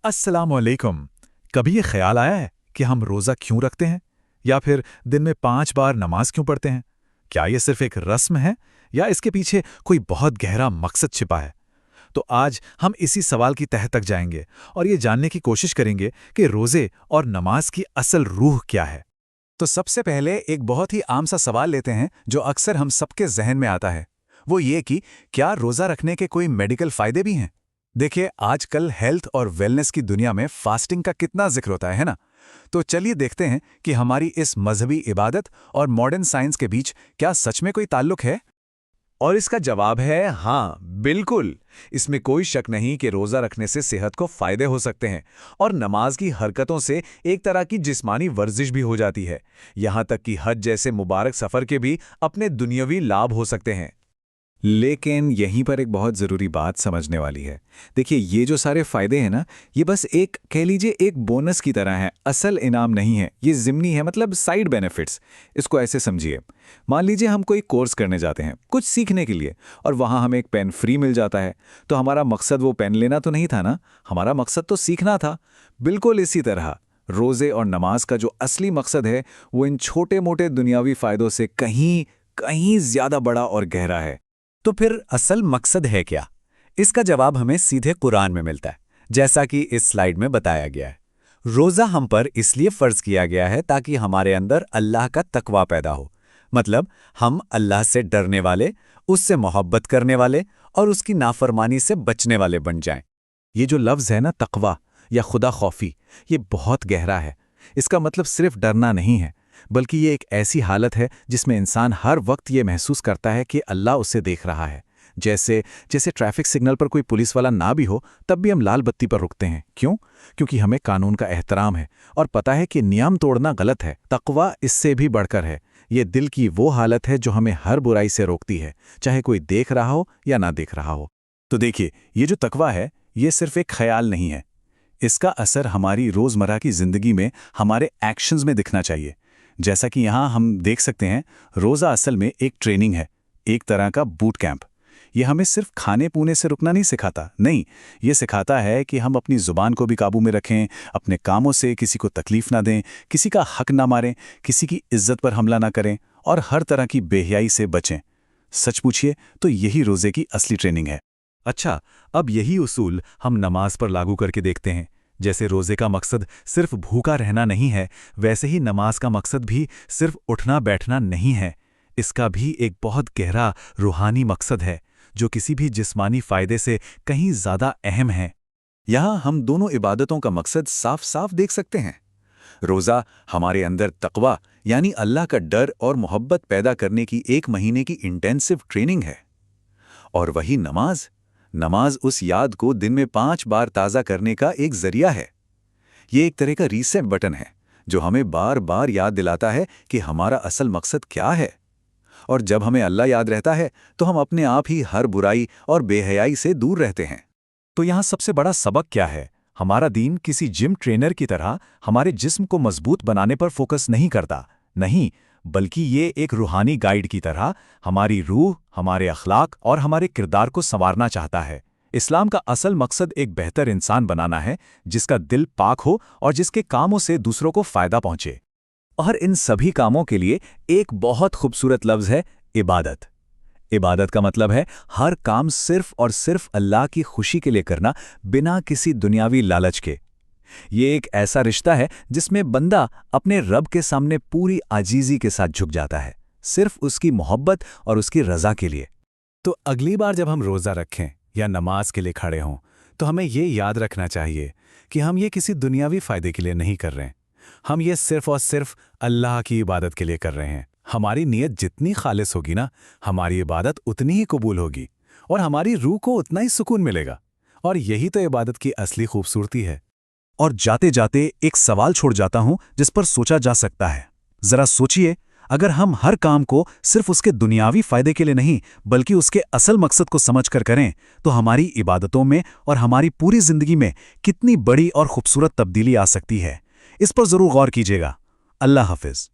अस्सलाम वालेकुम। कभी ये ख्याल आया है कि हम रोज़ा क्यों रखते हैं, या फिर दिन में 5 बार नमाज क्यों पढ़ते हैं? क्या ये सिर्फ एक रस्म है, या इसके पीछे कोई बहुत गहरा मकसद छिपा है? तो आज हम इसी सवाल की तह तक जाएंगे और ये जानने की कोशिश करेंगे कि रोज़े और नमाज की असल रूह क्या है। तो सबसे पहले एक बहुत ही आम सा सवाल लेते हैं जो अक्सर हम सबके जहन में आता है। वो ये कि क्या रोज़ा रखने के कोई मेडिकल फ़ायदे भी हैं? देखिए, आजकल हेल्थ और वेलनेस की दुनिया में फास्टिंग का कितना जिक्र होता है ना? तो चलिए देखते हैं कि हमारी इस मजहबी इबादत और मॉडर्न साइंस के बीच क्या सच में कोई ताल्लुक है? और इसका जवाब है हाँ, बिल्कुल। इसमें कोई शक नहीं कि रोज़ा रखने से सेहत को फ़ायदे हो सकते हैं और नमाज की हरकतों से एक तरह की जिस्मानी वर्जिश भी हो जाती है। यहाँ तक कि हज जैसे मुबारक सफ़र के भी अपने दुनियावी लाभ हो सकते हैं। लेकिन यहीं पर एक बहुत ज़रूरी बात समझने वाली है। देखिए, ये जो सारे फ़ायदे हैं ना, ये बस एक कह लीजिए एक बोनस की तरह है, असल इनाम नहीं है। ये ज़िम्नी है, मतलब साइड बेनिफिट्स। इसको ऐसे समझिए, मान लीजिए हम कोई कोर्स करने जाते हैं कुछ सीखने के लिए, और वहाँ हमें एक पेन फ्री मिल जाता है। तो हमारा मकसद वो पेन लेना तो नहीं था ना, हमारा मकसद तो सीखना था। बिल्कुल इसी तरह रोज़े और नमाज का जो असली मकसद है वो इन छोटे मोटे दुनियावी फ़ायदों से कहीं कहीं ज़्यादा बड़ा और गहरा है। तो फिर असल मकसद है क्या? इसका जवाब हमें सीधे कुरान में मिलता है, जैसा कि इस स्लाइड में बताया गया है। रोज़ा हम पर इसलिए फ़र्ज़ किया गया है ताकि हमारे अंदर अल्लाह का तकवा पैदा हो। मतलब हम अल्लाह से डरने वाले, उससे मोहब्बत करने वाले और उसकी नाफरमानी से बचने वाले बन जाएं। ये जो लफ्ज़ है ना, तकवा या खुदा खौफी, ये बहुत गहरा है। इसका मतलब सिर्फ डरना नहीं है, बल्कि ये एक ऐसी हालत है जिसमें इंसान हर वक्त ये महसूस करता है कि अल्लाह उसे देख रहा है। जैसे जैसे ट्रैफिक सिग्नल पर कोई पुलिस वाला ना भी हो, तब भी हम लाल बत्ती पर रुकते हैं। क्यों? क्योंकि हमें कानून का एहतराम है और पता है कि नियम तोड़ना गलत है। तकवा इससे भी बढ़कर है। ये दिल की वो हालत है जो हमें हर बुराई से रोकती है, चाहे कोई देख रहा हो या ना देख रहा हो। तो देखिए, ये जो तकवा है, ये सिर्फ एक ख्याल नहीं है। इसका असर हमारी रोज़मर्रा की ज़िंदगी में, हमारे एक्शंस में दिखना चाहिए। जैसा कि यहाँ हम देख सकते हैं, रोज़ा असल में एक ट्रेनिंग है, एक तरह का बूट कैंप। ये हमें सिर्फ खाने पीने से रुकना नहीं सिखाता, नहीं, ये सिखाता है कि हम अपनी ज़ुबान को भी काबू में रखें, अपने कामों से किसी को तकलीफ़ ना दें, किसी का हक ना मारें, किसी की इज्जत पर हमला ना करें और हर तरह की बेहयाई से बचें। सच पूछिए तो यही रोज़े की असली ट्रेनिंग है। अच्छा, अब यही उसूल हम नमाज पर लागू करके देखते हैं। जैसे रोज़े का मकसद सिर्फ भूखा रहना नहीं है, वैसे ही नमाज का मकसद भी सिर्फ उठना बैठना नहीं है। इसका भी एक बहुत गहरा रूहानी मकसद है, जो किसी भी जिस्मानी फ़ायदे से कहीं ज़्यादा अहम है। यहाँ हम दोनों इबादतों का मकसद साफ साफ देख सकते हैं। रोज़ा हमारे अंदर तकवा यानी अल्लाह का डर और मोहब्बत पैदा करने की 1 महीने की इंटेंसिव ट्रेनिंग है। और वही नमाज उस याद को दिन में 5 बार ताज़ा करने का एक जरिया है। ये एक तरह का रीसेट बटन है जो हमें बार बार याद दिलाता है कि हमारा असल मकसद क्या है। और जब हमें अल्लाह याद रहता है तो हम अपने आप ही हर बुराई और बेहयाई से दूर रहते हैं। तो यहाँ सबसे बड़ा सबक क्या है? हमारा दीन किसी जिम ट्रेनर की तरह हमारे जिस्म को मजबूत बनाने पर फोकस नहीं करता, नहीं, बल्कि ये एक रूहानी गाइड की तरह हमारी रूह, हमारे अखलाक और हमारे किरदार को संवारना चाहता है। इस्लाम का असल मकसद एक बेहतर इंसान बनाना है, जिसका दिल पाक हो और जिसके कामों से दूसरों को फायदा पहुंचे। और इन सभी कामों के लिए एक बहुत खूबसूरत लफ्ज़ है, इबादत। इबादत का मतलब है हर काम सिर्फ और सिर्फ अल्लाह की खुशी के लिए करना, बिना किसी दुनियावी लालच के। ये एक ऐसा रिश्ता है जिसमें बंदा अपने रब के सामने पूरी आजीज़ी के साथ झुक जाता है, सिर्फ उसकी मोहब्बत और उसकी रज़ा के लिए। तो अगली बार जब हम रोज़ा रखें या नमाज के लिए खड़े हों, तो हमें ये याद रखना चाहिए कि हम ये किसी दुनियावी फ़ायदे के लिए नहीं कर रहे हैं। हम ये सिर्फ और सिर्फ अल्लाह की इबादत के लिए कर रहे हैं। हमारी नीयत जितनी खालिस होगी ना, हमारी इबादत उतनी ही कबूल होगी और हमारी रूह को उतना ही सुकून मिलेगा। और यही तो इबादत की असली खूबसूरती है। और जाते जाते एक सवाल छोड़ जाता हूं जिस पर सोचा जा सकता है। जरा सोचिए, अगर हम हर काम को सिर्फ उसके दुनियावी फायदे के लिए नहीं बल्कि उसके असल मकसद को समझकर करें, तो हमारी इबादतों में और हमारी पूरी जिंदगी में कितनी बड़ी और खूबसूरत तब्दीली आ सकती है। इस पर जरूर गौर कीजिएगा। अल्लाह हाफिज।